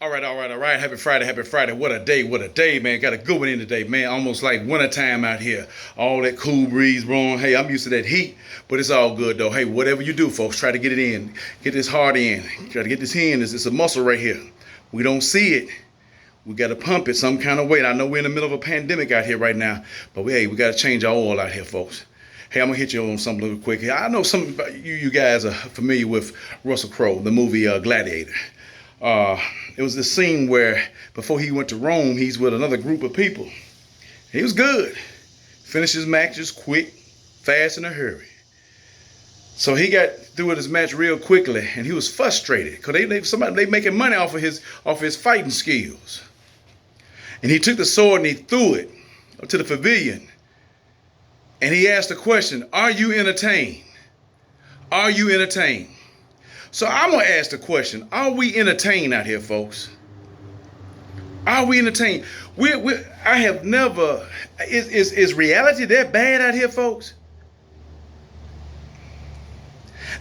All right. Happy Friday, happy Friday. What a day, man. Got a good one in today, man. Almost like wintertime out here. All that cool breeze blowing. Hey, I'm used to that heat, but it's all good though. Hey, whatever you do, folks, try to get it in. Get this heart in. Try to get this in. It's a muscle right here. We don't see it. We got to pump it some kind of way. I know we're in the middle of a pandemic out here right now, but we got to change our oil out here, folks. Hey, I'm gonna hit you on something real quick here. I know some of you guys are familiar with Russell Crowe, the movie Gladiator. It was this scene where before he went to Rome, he's with another group of people. He was good. Finished his matches quick, fast, in a hurry. So he got through with his match real quickly, and he was frustrated because they making money off of his fighting skills. And he took the sword and he threw it to the pavilion. And he asked the question, "Are you entertained? Are you entertained?" So I'm going to ask the question, are we entertained out here, folks? Are we entertained? I have never, is reality that bad out here, folks?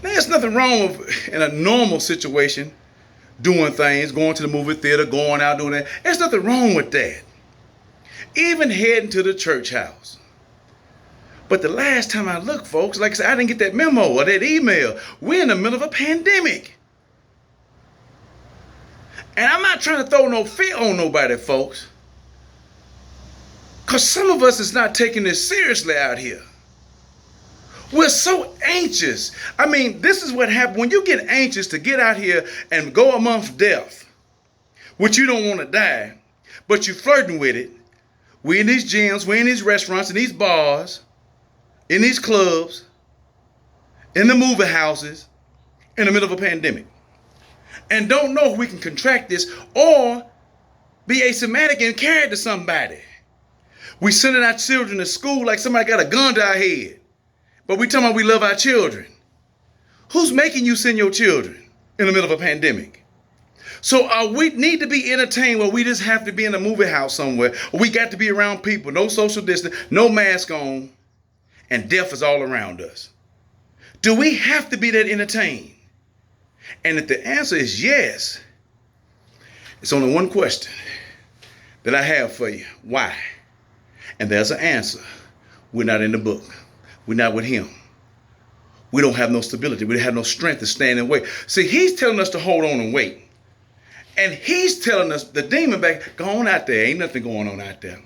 Now, there's nothing wrong with, in a normal situation, doing things, going to the movie theater, going out doing that. There's nothing wrong with that. Even heading to the church house. But the last time I looked, folks, like I said, I didn't get that memo or that email. We're in the middle of a pandemic. And I'm not trying to throw no fear on nobody, folks. Because some of us is not taking this seriously out here. We're so anxious. I mean, this is what happens when you get anxious to get out here and go amongst death, which you don't want to die, but you're flirting with it. We're in these gyms, we're in these restaurants, in these bars, in these clubs, in the movie houses, in the middle of a pandemic. And don't know if we can contract this or be asymptomatic and carry it to somebody. We sending our children to school like somebody got a gun to our head. But we talking about we love our children. Who's making you send your children in the middle of a pandemic? So we need to be entertained where we just have to be in a movie house somewhere. We got to be around people, no social distance, no mask on. And death is all around us. Do we have to be that entertained? And if the answer is yes, it's only one question that I have for you. Why? And there's an answer. We're not in the book. We're not with him. We don't have no stability. We don't have no strength to stand and wait. See, he's telling us to hold on and wait. And he's telling us, the demon back, go on out there. Ain't nothing going on out there.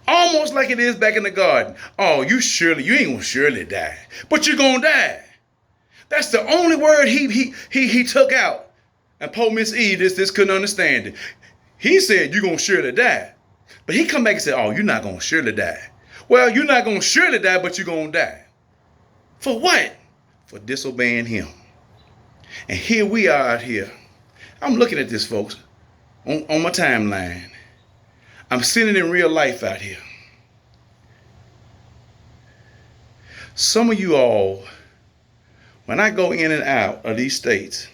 Almost like it is back in the garden. Oh, you ain't gonna surely die. But you're gonna die. That's the only word he took out. And poor Miss E this couldn't understand it. He said you're gonna surely die. But he come back and said, oh, you're not gonna surely die. Well, you're not gonna surely die, but you're gonna die. For what? For disobeying him. And here we are out here. I'm looking at this, folks, on my timeline. I'm seeing it in real life out here. Some of you all, when I go in and out of these states,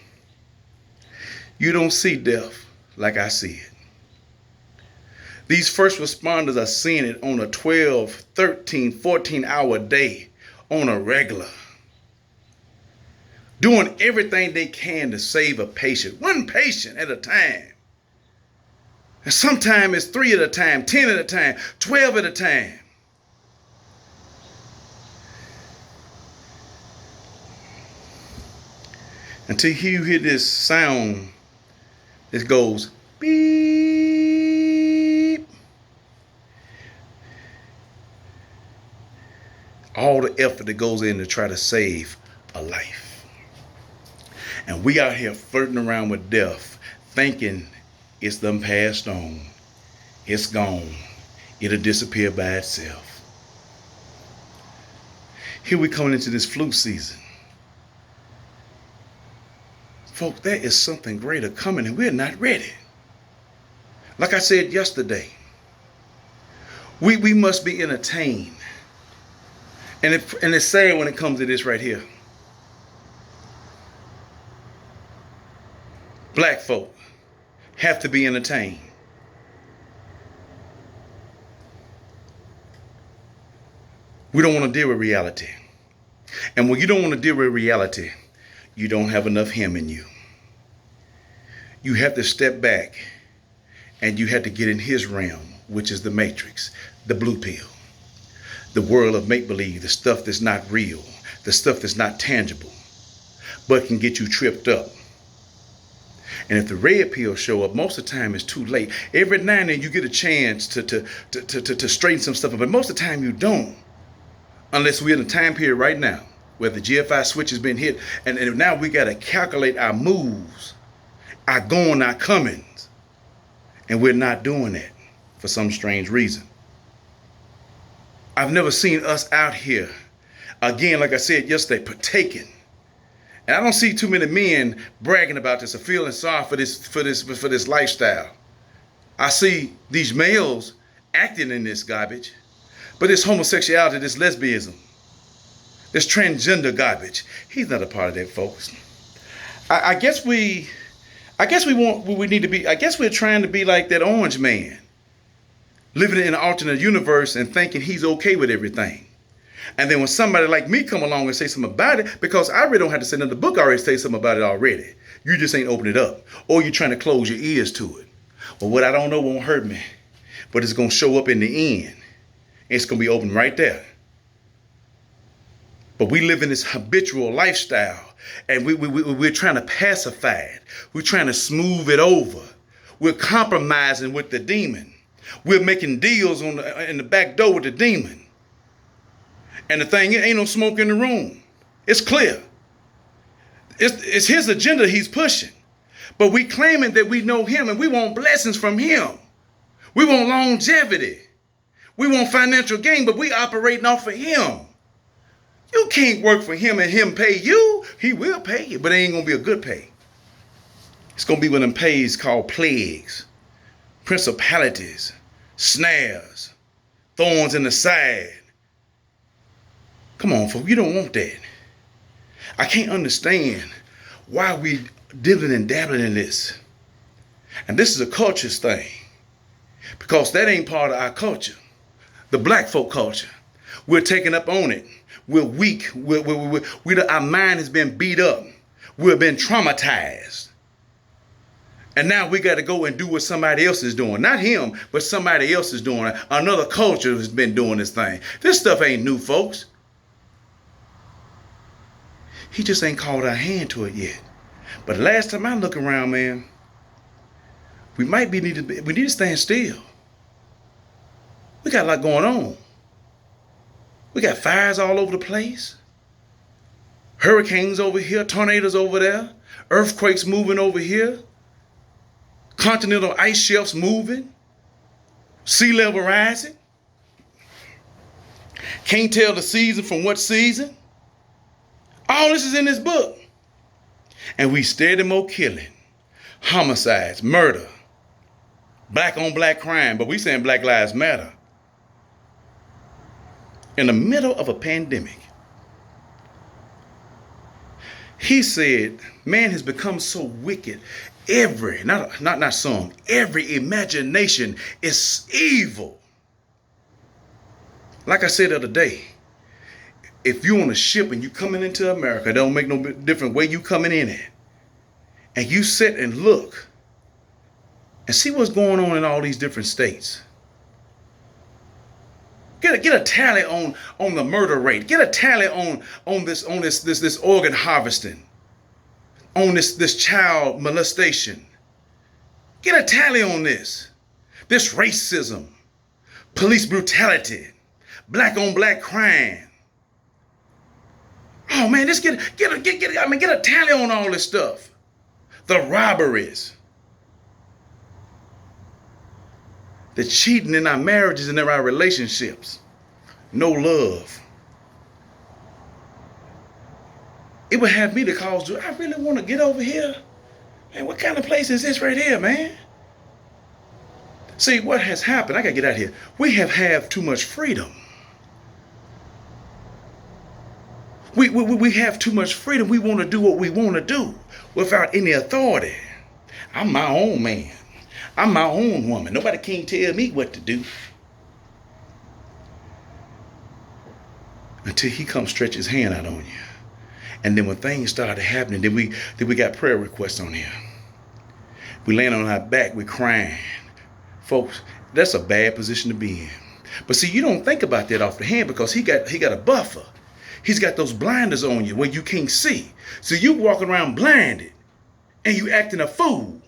you don't see death like I see it. These first responders are seeing it on a 12, 13, 14-hour day on a regular. Doing everything they can to save a patient, one patient at a time. And sometimes it's 3 at a time, 10 at a time, 12 at a time. Until you hear this sound that goes beep. All the effort that goes in to try to save a life. And we out here flirting around with death, thinking it's done passed on. It's gone. It'll disappear by itself. Here we coming into this flu season. Folks, there is something greater coming and we're not ready. Like I said yesterday, we must be entertained. And it's sad when it comes to this right here. Black folk have to be entertained. We don't want to deal with reality. And when you don't want to deal with reality, you don't have enough him in you. You have to step back and you have to get in his realm, which is the matrix, the blue pill, the world of make-believe, the stuff that's not real, the stuff that's not tangible, but can get you tripped up. And if the red pill show up, most of the time it's too late. Every now and then you get a chance to straighten some stuff up, but most of the time you don't. Unless we're in a time period right now where the GFI switch has been hit, and now we got to calculate our moves, our going, our comings. And we're not doing that for some strange reason. I've never seen us out here, again, like I said yesterday, partaking. And I don't see too many men bragging about this or feeling sorry for this lifestyle. I see these males acting in this garbage, but this homosexuality, this lesbianism, this transgender garbage, he's not a part of that, folks. I guess we need to be. I guess we're trying to be like that orange man, living in an alternate universe and thinking he's okay with everything. And then when somebody like me come along and say something about it, because I really don't have to say nothing, the book already says something about it already. You just ain't open it up, or you're trying to close your ears to it. Well, what I don't know won't hurt me, but it's gonna show up in the end. It's gonna be open right there. But we live in this habitual lifestyle, and we're trying to pacify it. We're trying to smooth it over. We're compromising with the demon. We're making deals in the back door with the demon. And the thing, ain't no smoke in the room. It's clear. It's his agenda he's pushing. But we claiming that we know him and we want blessings from him. We want longevity. We want financial gain, but we operating off of him. You can't work for him and him pay you. He will pay you, but it ain't going to be a good pay. It's going to be one of them pays called plagues, principalities, snares, thorns in the side. Come on, folks, you don't want that. I can't understand why we dibbling and dabbling in this. And this is a culture's thing, because that ain't part of our culture. The black folk culture. We're taking up on it. We're weak. Our mind has been beat up. We've been traumatized. And now we got to go and do what somebody else is doing. Not him, but somebody else is doing it. Another culture has been doing this thing. This stuff ain't new, folks. He just ain't called our hand to it yet. But last time I look around, man, we need to stand still. We got a lot going on. We got fires all over the place. Hurricanes over here, tornadoes over there, earthquakes moving over here, continental ice shelves moving, sea level rising. Can't tell the season from what season. All this is in this book. And we steady more killing, homicides, murder, black on black crime, but we saying Black Lives Matter. In the middle of a pandemic. He said, man has become so wicked. Every imagination is evil. Like I said the other day, if you on a ship and you coming into America, it don't make no difference where you coming in at. And you sit and look and see what's going on in all these different states. Get a tally on the murder rate. Get a tally on this organ harvesting, on this child molestation. Get a tally on this racism, police brutality, black on black crime. Oh man, just get a tally on all this stuff. The robberies, the cheating in our marriages and in our relationships, no love. It would have me to cause, do I really want to get over here? Man, what kind of place is this right here, man? See, what has happened, I got to get out of here. We have had too much freedom. We have too much freedom. We want to do what we want to do without any authority. I'm my own man. I'm my own woman. Nobody can tell me what to do. Until he comes stretch his hand out on you. And then when things started happening, then we got prayer requests on here. We laying on our back, we crying. Folks, that's a bad position to be in. But see, you don't think about that off the hand because he got a buffer. He's got those blinders on you where you can't see. So you walking around blinded and you acting a fool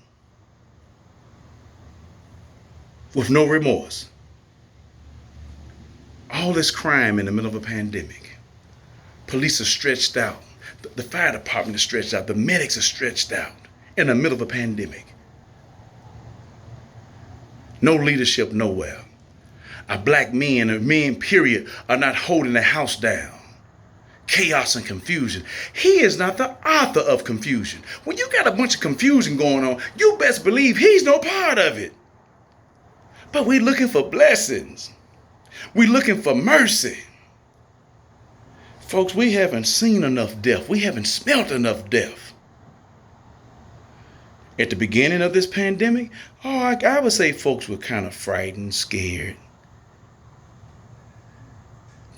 with no remorse. All this crime in the middle of a pandemic. Police are stretched out. The fire department is stretched out. The medics are stretched out in the middle of a pandemic. No leadership nowhere. Our black men, or men period, are not holding the house down. Chaos and confusion. He is not the author of confusion. When you got a bunch of confusion going on, you best believe he's no part of it. But we're looking for blessings. We're looking for mercy. Folks, we haven't seen enough death. We haven't smelt enough death. At the beginning of this pandemic, I would say folks were kind of frightened, scared,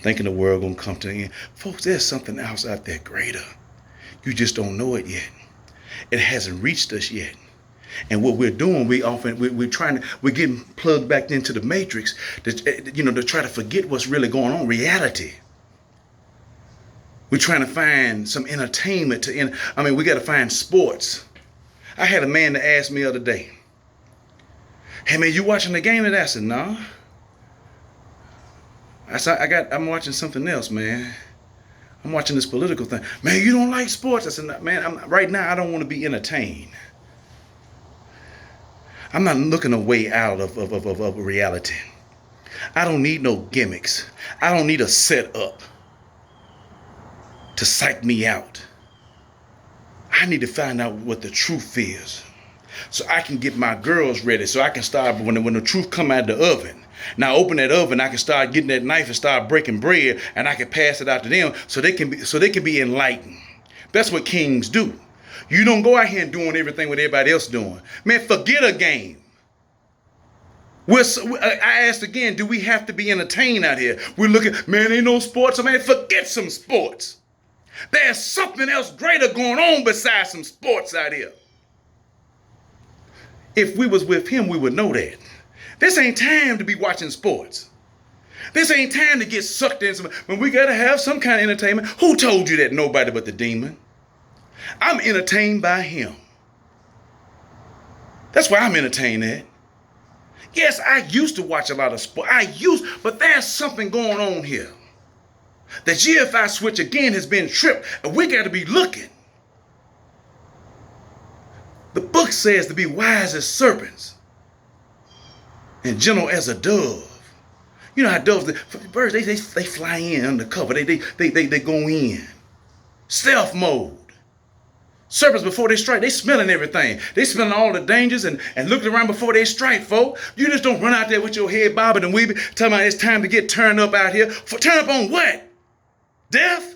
thinking the world gonna come to an end. Folks, there's something else out there greater. You just don't know it yet. It hasn't reached us yet. And what we're doing, we're getting plugged back into the matrix to try to forget what's really going on, reality. We're trying to find some entertainment we got to find sports. I had a man that asked me the other day, "Hey man, you watching the game today?" I said, "No." I'm watching something else, man. I'm watching this political thing. "Man, you don't like sports?" I said, "No, man, right now I don't want to be entertained. I'm not looking a way out of reality. I don't need no gimmicks. I don't need a setup to psych me out. I need to find out what the truth is so I can get my girls ready, so I can start when the truth come out of the oven. Now open that oven, I can start getting that knife and start breaking bread, and I can pass it out to them so they can be enlightened." That's what kings do. You don't go out here and doing everything what everybody else doing. Man, forget a game. I asked again, do we have to be entertained out here? We're looking, man, ain't no sports. Man, forget some sports. There's something else greater going on besides some sports out here. If we was with him, we would know that. This ain't time to be watching sports. This ain't time to get sucked in. When we got to have some kind of entertainment. Who told you that? Nobody but the demon. I'm entertained by him. That's why I'm entertained at. Yes, I used to watch a lot of sport. But there's something going on here. The GFI switch again has been tripped, and we got to be looking. The book says to be wise as serpents and gentle as a dove. You know how doves, birds, they fly in undercover. They go in. Stealth mode. Serpents, before they strike, they smelling everything. They smelling all the dangers and looking around before they strike, folk. You just don't run out there with your head bobbing and weaving, talking about it's time to get turned up out here. Turn up on what? Death?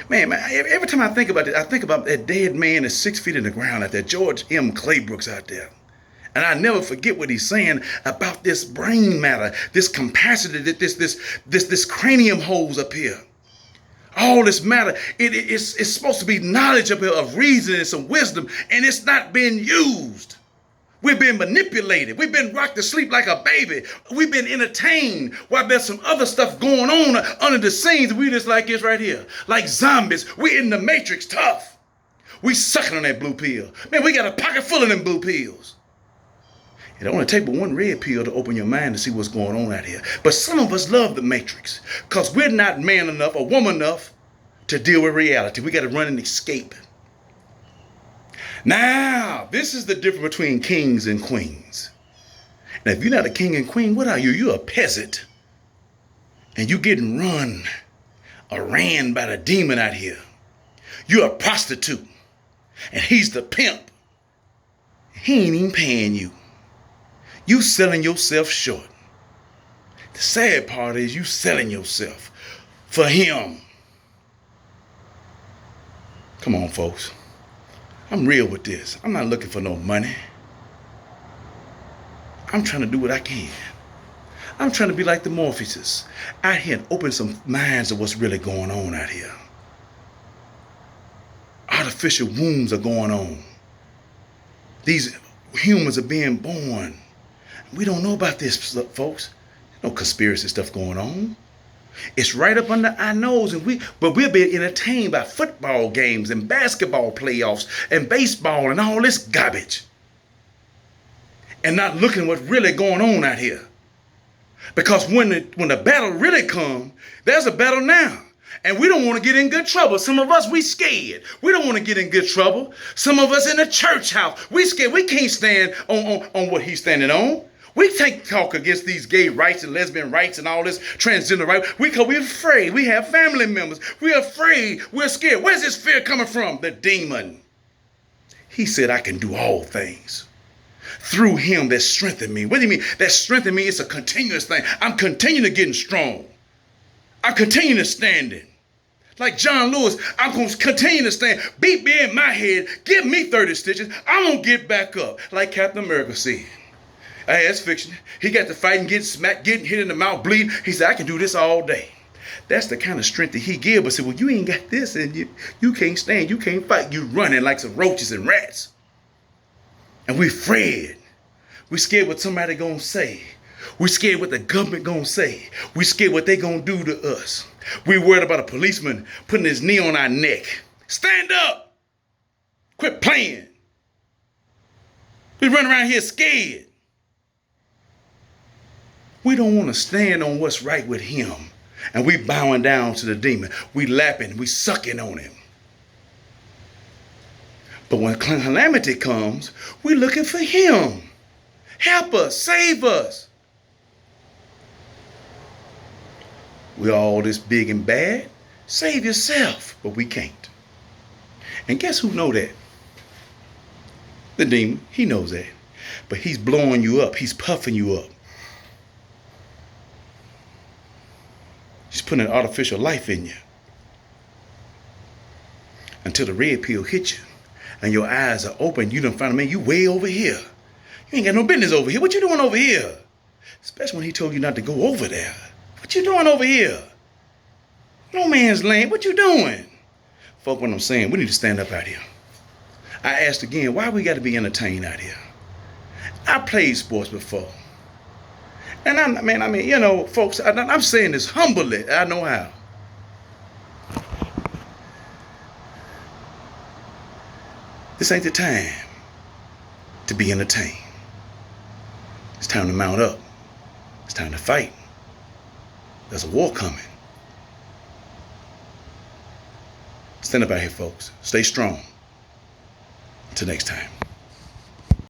Man, every time I think about it, I think about that dead man that's 6 feet in the ground out there, George M. Claybrooks out there. And I never forget what he's saying about this brain matter, this capacity, this cranium holes up here. All this matter, it's supposed to be knowledge up here of reason and some wisdom, and it's not being used. We've been manipulated. We've been rocked to sleep like a baby. We've been entertained while there's some other stuff going on under the scenes. We just like this right here. Like zombies. We're in the matrix tough. We sucking on that blue pill. Man, we got a pocket full of them blue pills. It only takes but one red pill to open your mind to see what's going on out here. But some of us love the matrix because we're not man enough or woman enough to deal with reality. We got to run and escape. Now, this is the difference between kings and queens. Now, if you're not a king and queen, what are you? You're a peasant. And you getting run or ran by the demon out here. You're a prostitute. And he's the pimp. He ain't even paying you. You selling yourself short. The sad part is you selling yourself for him. Come on, folks. I'm real with this. I'm not looking for no money. I'm trying to do what I can. I'm trying to be like the Morpheuses out here and open some minds of what's really going on out here. Artificial artificial wombs are going on. These humans are being born. We don't know about this, folks. No conspiracy stuff going on. It's right up under our nose, but we're being entertained by football games and basketball playoffs and baseball and all this garbage, and not looking what's really going on out here. Because when the battle really comes, there's a battle now. And we don't want to get in good trouble. Some of us, we scared. We don't want to get in good trouble. Some of us in the church house, we scared. We can't stand on what he's standing on. We can't talk against these gay rights and lesbian rights and all this transgender rights. Because we're afraid. We have family members. We're afraid. We're scared. Where's this fear coming from? The demon. He said, I can do all things through him that strengthened me. What do you mean? That strengthened me, it's a continuous thing. I'm continuing to getting strong. I continue to standing. Like John Lewis, I'm going to continue to stand. Beat me in my head. Give me 30 stitches. I'm going to get back up. Like Captain America said. Hey, that's fiction. He got to fight and get smacked, getting hit in the mouth, bleed. He said, I can do this all day. That's the kind of strength that he gave us. Said, well, you ain't got this and you can't stand. You can't fight. You running like some roaches and rats. And we afraid. We scared what somebody going to say. We scared what the government going to say. We scared what they going to do to us. We worried about a policeman putting his knee on our neck. Stand up. Quit playing. We run around here scared. We don't want to stand on what's right with him. And we bowing down to the demon. We lapping. We sucking on him. But when calamity comes, we're looking for him. Help us. Save us. We're all this big and bad. Save yourself. But we can't. And guess who know that? The demon. He knows that. But he's blowing you up. He's puffing you up. He's putting an artificial life in you. Until the red pill hits you. And your eyes are open. You done find, man, you way over here. You ain't got no business over here. What you doing over here? Especially when he told you not to go over there. What you doing over here? No man's land. What you doing? Fuck what I'm saying. We need to stand up out here. I asked again, why we got to be entertained out here? I played sports before. And I mean, you know, folks, I'm saying this humbly. I know how. This ain't the time to be entertained. It's time to mount up. It's time to fight. There's a war coming. Stand up out here, folks. Stay strong. Until next time.